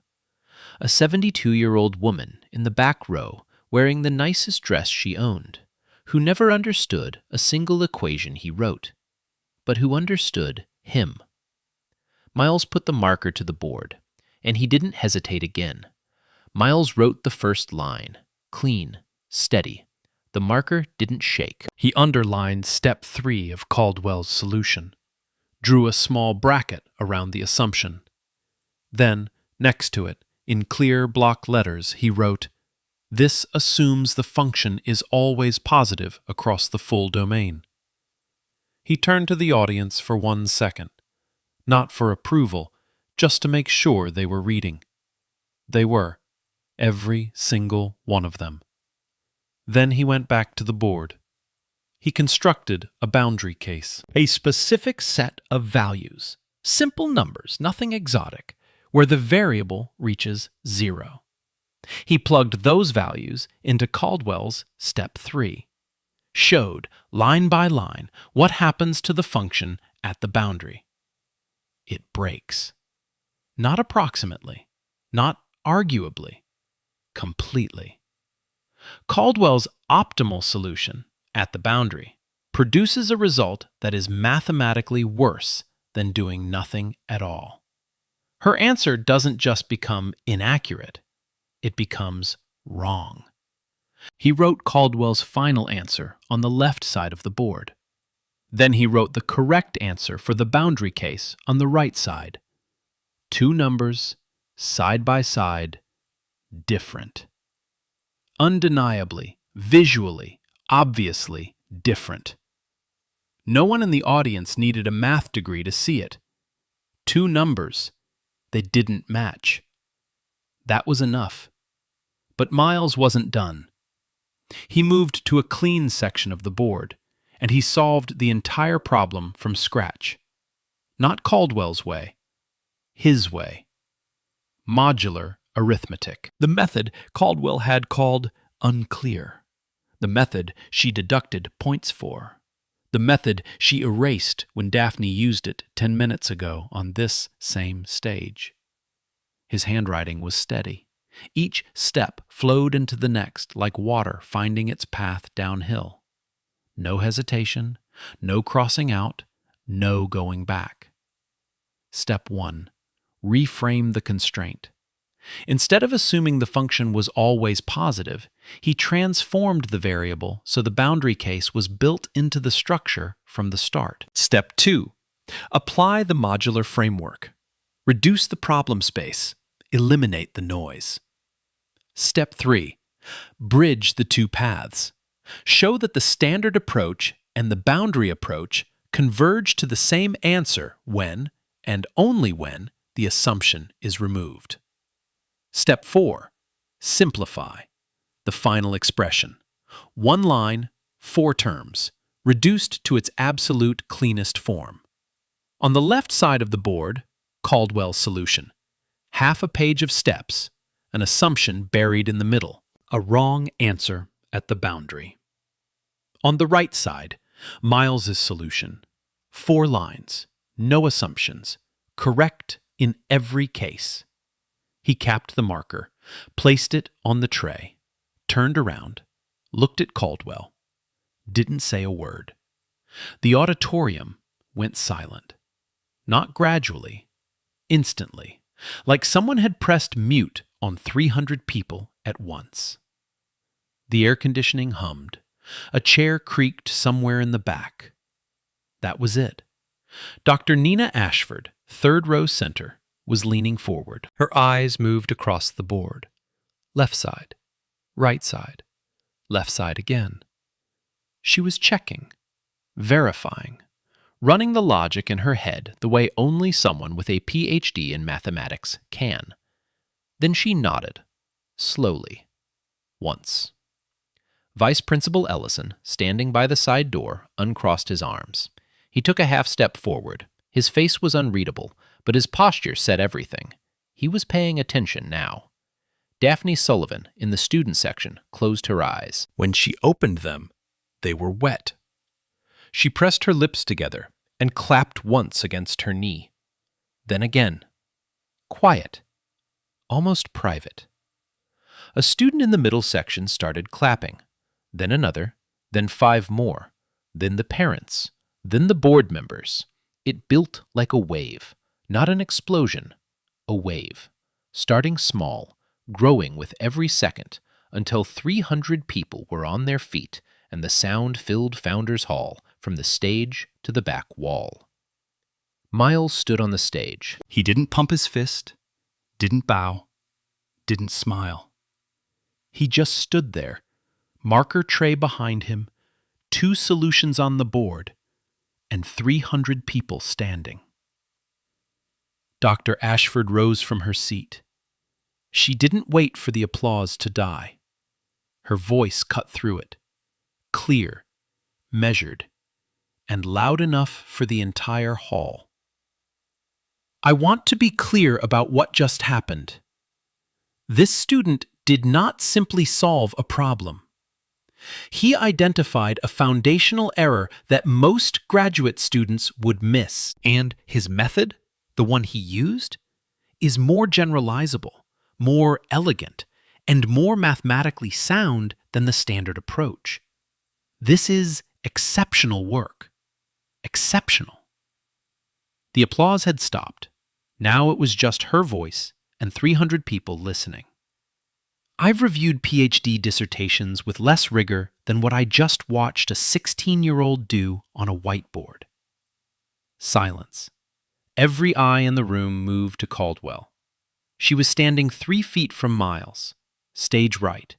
A 72-year-old woman in the back row wearing the nicest dress she owned, who never understood a single equation he wrote, but who understood him. Miles put the marker to the board, and he didn't hesitate again. Miles wrote the first line, clean, steady. The marker didn't shake. He underlined step 3 of Caldwell's solution, drew a small bracket around the assumption. Then, next to it, in clear block letters, he wrote, "This assumes the function is always positive across the full domain." He turned to the audience for 1 second, not for approval, just to make sure they were reading. They were, every single one of them. Then he went back to the board. He constructed a boundary case, a specific set of values, simple numbers, nothing exotic, where the variable reaches 0. He plugged those values into Caldwell's step 3, showed, line by line, what happens to the function at the boundary. It breaks. Not approximately, not arguably, completely. Caldwell's optimal solution, at the boundary, produces a result that is mathematically worse than doing nothing at all. Her answer doesn't just become inaccurate, it becomes wrong. He wrote Caldwell's final answer on the left side of the board. Then he wrote the correct answer for the boundary case on the right side. 2 numbers, side by side, different. Undeniably, visually, obviously different. No one in the audience needed a math degree to see it. 2 numbers, they didn't match. That was enough. But Miles wasn't done. He moved to a clean section of the board, and he solved the entire problem from scratch. Not Caldwell's way, his way. Modular arithmetic. The method Caldwell had called unclear. The method she deducted points for. The method she erased when Daphne used it 10 minutes ago on this same stage. His handwriting was steady. Each step flowed into the next like water finding its path downhill. No hesitation, no crossing out, no going back. Step 1. Reframe the constraint. Instead of assuming the function was always positive, he transformed the variable so the boundary case was built into the structure from the start. Step 2. Apply the modular framework. Reduce the problem space. Eliminate the noise. Step 3. Bridge the 2 paths. Show that the standard approach and the boundary approach converge to the same answer when, and only when, the assumption is removed. Step 4. Simplify. The final expression. 1 line, 4 terms, reduced to its absolute cleanest form. On the left side of the board, Caldwell's solution. Half a page of steps, an assumption buried in the middle, a wrong answer at the boundary. On the right side, Miles's solution. 4 lines, no assumptions, correct in every case. He capped the marker, placed it on the tray, turned around, looked at Caldwell, didn't say a word. The auditorium went silent. Not gradually, instantly, like someone had pressed mute on 300 people at once. The air conditioning hummed. A chair creaked somewhere in the back. That was it. Dr. Nina Ashford, 3rd row center, was leaning forward. Her eyes moved across the board. Left side, right side, left side again. She was checking, verifying, running the logic in her head the way only someone with a PhD in mathematics can. Then she nodded, slowly, once. Vice Principal Ellison, standing by the side door, uncrossed his arms. He took a half step forward. His face was unreadable, but his posture said everything. He was paying attention now. Daphne Sullivan, in the student section, closed her eyes. When she opened them, they were wet. She pressed her lips together and clapped once against her knee. Then again. Quiet. Almost private. A student in the middle section started clapping. Then another. Then 5 more. Then the parents. Then the board members. It built like a wave. Not an explosion. A wave. Starting small, growing with every second, until 300 people were on their feet and the sound filled Founders Hall from the stage to the back wall. Miles stood on the stage. He didn't pump his fist, didn't bow, didn't smile. He just stood there, marker tray behind him, 2 solutions on the board, and 300 people standing. Dr. Ashford rose from her seat. She didn't wait for the applause to die. Her voice cut through it, clear, measured, and loud enough for the entire hall. I want to be clear about what just happened. This student did not simply solve a problem. He identified a foundational error that most graduate students would miss, and his method, the one he used, is more generalizable, more elegant, and more mathematically sound than the standard approach. This is exceptional work. Exceptional. The applause had stopped. Now it was just her voice and 300 people listening. I've reviewed PhD dissertations with less rigor than what I just watched a 16-year-old do on a whiteboard. Silence. Every eye in the room moved to Caldwell. She was standing 3 feet from Miles, stage right.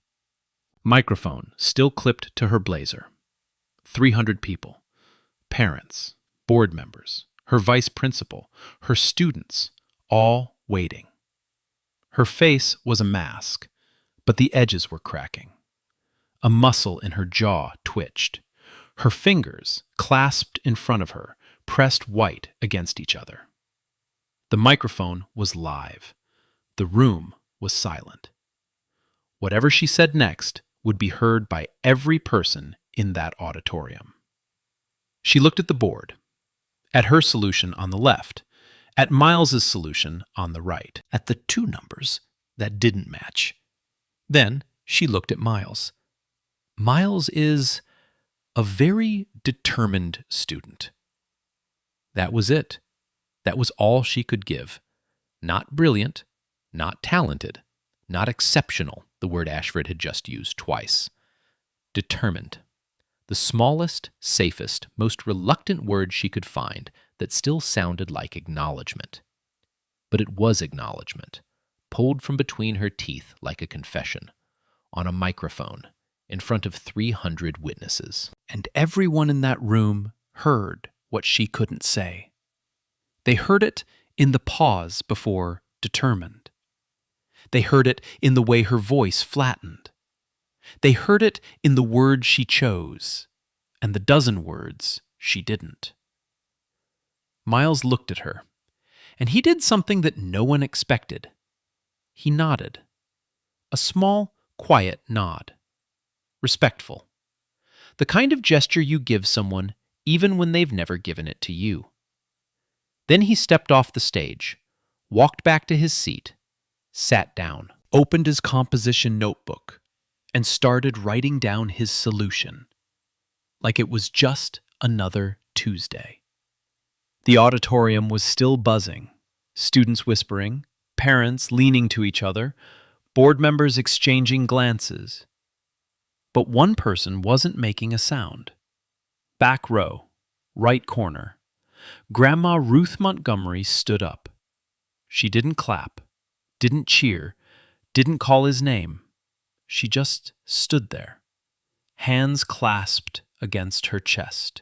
Microphone still clipped to her blazer. 300 people. Parents, board members, her vice principal, her students, all waiting. Her face was a mask, but the edges were cracking. A muscle in her jaw twitched. Her fingers, clasped in front of her, pressed white against each other. The microphone was live. The room was silent. Whatever she said next would be heard by every person in that auditorium. She looked at the board, at her solution on the left, at Miles's solution on the right, at the 2 numbers that didn't match. Then she looked at Miles. Miles is a very determined student. That was it. That was all she could give. Not brilliant, not talented, not exceptional, the word Ashford had just used twice. Determined. The smallest, safest, most reluctant word she could find that still sounded like acknowledgement. But it was acknowledgement, pulled from between her teeth like a confession, on a microphone, in front of 300 witnesses. And everyone in that room heard what she couldn't say. They heard it in the pause before determined. They heard it in the way her voice flattened. They heard it in the words she chose, and the dozen words she didn't. Miles looked at her, and he did something that no one expected. He nodded. A small, quiet nod. Respectful. The kind of gesture you give someone even when they've never given it to you. Then he stepped off the stage, walked back to his seat, sat down, opened his composition notebook, and started writing down his solution, like it was just another Tuesday. The auditorium was still buzzing, students whispering, parents leaning to each other, board members exchanging glances. But one person wasn't making a sound. Back row, right corner, Grandma Ruth Montgomery stood up. She didn't clap, didn't cheer, didn't call his name. She just stood there, hands clasped against her chest,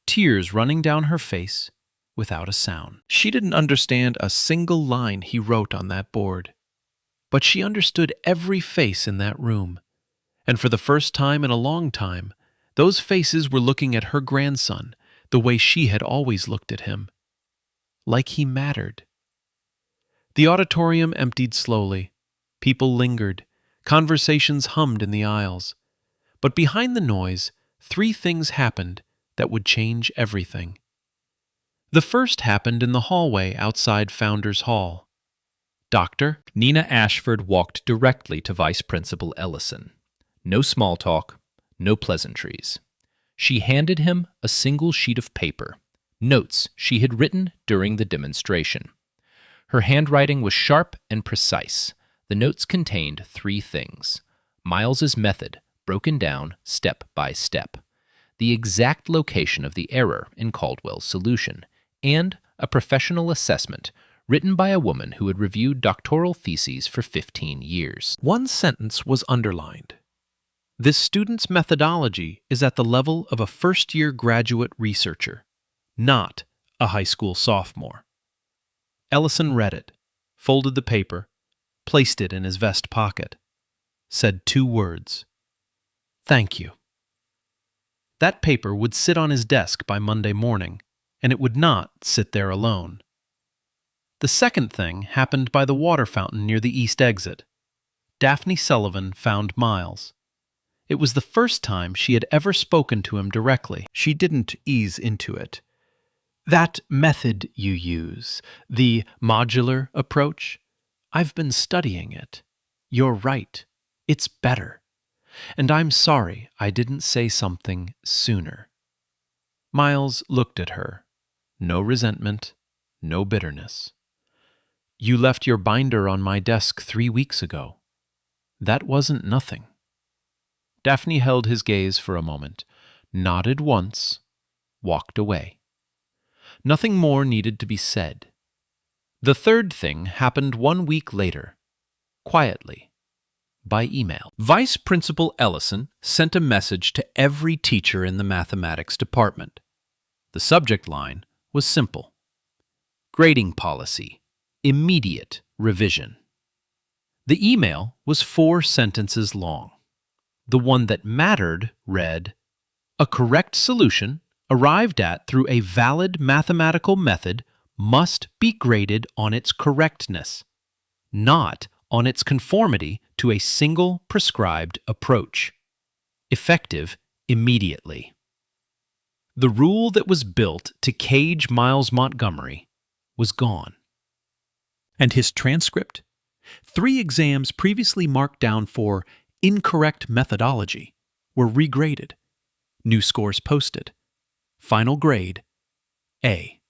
tears running down her face without a sound. She didn't understand a single line he wrote on that board, but she understood every face in that room. And for the first time in a long time, those faces were looking at her grandson, the way she had always looked at him, like he mattered. The auditorium emptied slowly. People lingered. Conversations hummed in the aisles. But behind the noise, 3 things happened that would change everything. The first happened in the hallway outside Founders Hall. Doctor, Nina Ashford walked directly to Vice Principal Ellison. No small talk, no pleasantries. She handed him a single sheet of paper, notes she had written during the demonstration. Her handwriting was sharp and precise. The notes contained 3 things: Miles's method, broken down step by step, the exact location of the error in Caldwell's solution, and a professional assessment written by a woman who had reviewed doctoral theses for 15 years. One sentence was underlined. This student's methodology is at the level of a first-year graduate researcher, not a high school sophomore. Ellison read it, folded the paper, placed it in his vest pocket, said 2 words: "Thank you." That paper would sit on his desk by Monday morning, and it would not sit there alone. The second thing happened by the water fountain near the east exit. Daphne Sullivan found Miles. It was the first time she had ever spoken to him directly. She didn't ease into it. "That method you use, the modular approach, I've been studying it. You're right. It's better. And I'm sorry I didn't say something sooner." Miles looked at her. No resentment, no bitterness. "You left your binder on my desk 3 weeks ago. That wasn't nothing." Daphne held his gaze for a moment, nodded once, walked away. Nothing more needed to be said. The third thing happened 1 week later, quietly, by email. Vice Principal Ellison sent a message to every teacher in the mathematics department. The subject line was simple: grading policy, immediate revision. The email was 4 sentences long. The one that mattered read, "A correct solution arrived at through a valid mathematical method must be graded on its correctness, not on its conformity to a single prescribed approach. Effective immediately." The rule that was built to cage Miles Montgomery was gone. And his transcript? 3 exams previously marked down for incorrect methodology were regraded. New scores posted. Final grade, A.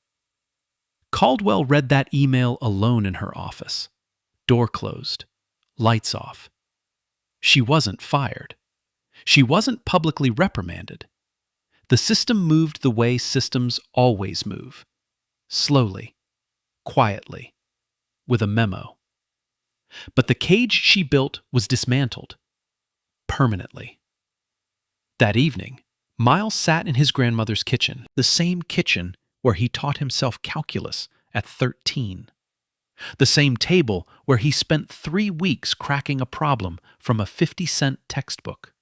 Caldwell read that email alone in her office. Door closed. Lights off. She wasn't fired. She wasn't publicly reprimanded. The system moved the way systems always move. Slowly, quietly, with a memo. But the cage she built was dismantled. Permanently. That evening, Miles sat in his grandmother's kitchen, the same kitchen where he taught himself calculus at 13. The same table where he spent 3 weeks cracking a problem from a 50-cent textbook.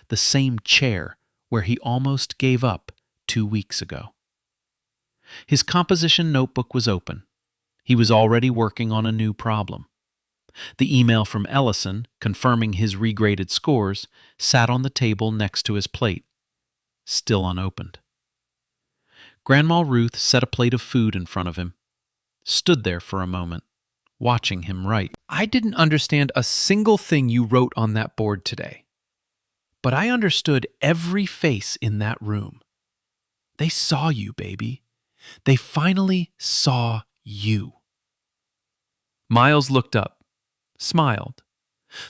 The same chair where he almost gave up 2 weeks ago. His composition notebook was open. He was already working on a new problem. The email from Ellison, confirming his regraded scores, sat on the table next to his plate, still unopened. Grandma Ruth set a plate of food in front of him, stood there for a moment, watching him write. "I didn't understand a single thing you wrote on that board today, but I understood every face in that room. They saw you, baby. They finally saw you." Miles looked up, smiled.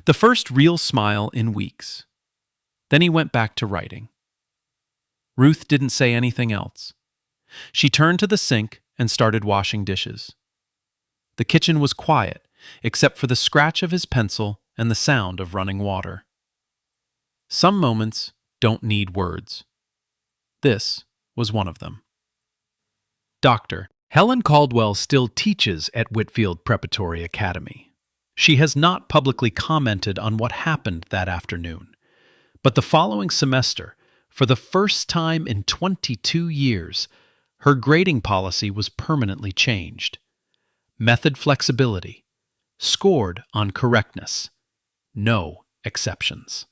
The first real smile in weeks. Then he went back to writing. Ruth didn't say anything else. She turned to the sink and started washing dishes. The kitchen was quiet, except for the scratch of his pencil and the sound of running water. Some moments don't need words. This was one of them. Doctor, Helen Caldwell still teaches at Whitfield Preparatory Academy. She has not publicly commented on what happened that afternoon, but the following semester, For the first time in 22 years, her grading policy was permanently changed. Method flexibility, scored on correctness, no exceptions.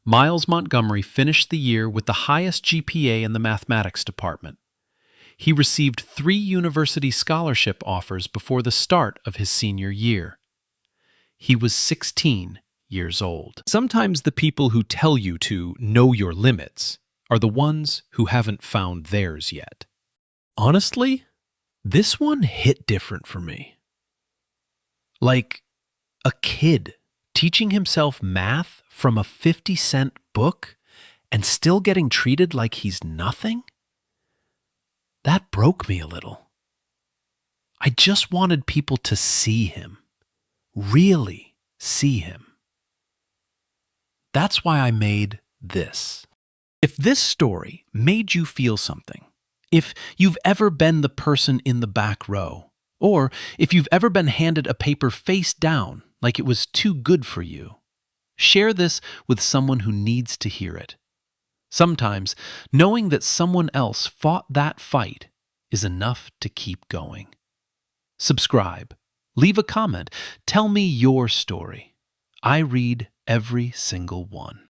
Miles Montgomery finished the year with the highest GPA in the mathematics department. He received 3 university scholarship offers before the start of his senior year. He was 16 years old. Sometimes the people who tell you to know your limits are the ones who haven't found theirs yet. Honestly, this one hit different for me. Like a kid teaching himself math from a 50-cent book and still getting treated like he's nothing? That broke me a little. I just wanted people to see him, really see him. That's why I made this. If this story made you feel something, if you've ever been the person in the back row, or if you've ever been handed a paper face down like it was too good for you, share this with someone who needs to hear it. Sometimes, knowing that someone else fought that fight is enough to keep going. Subscribe, leave a comment, tell me your story. I read every single one.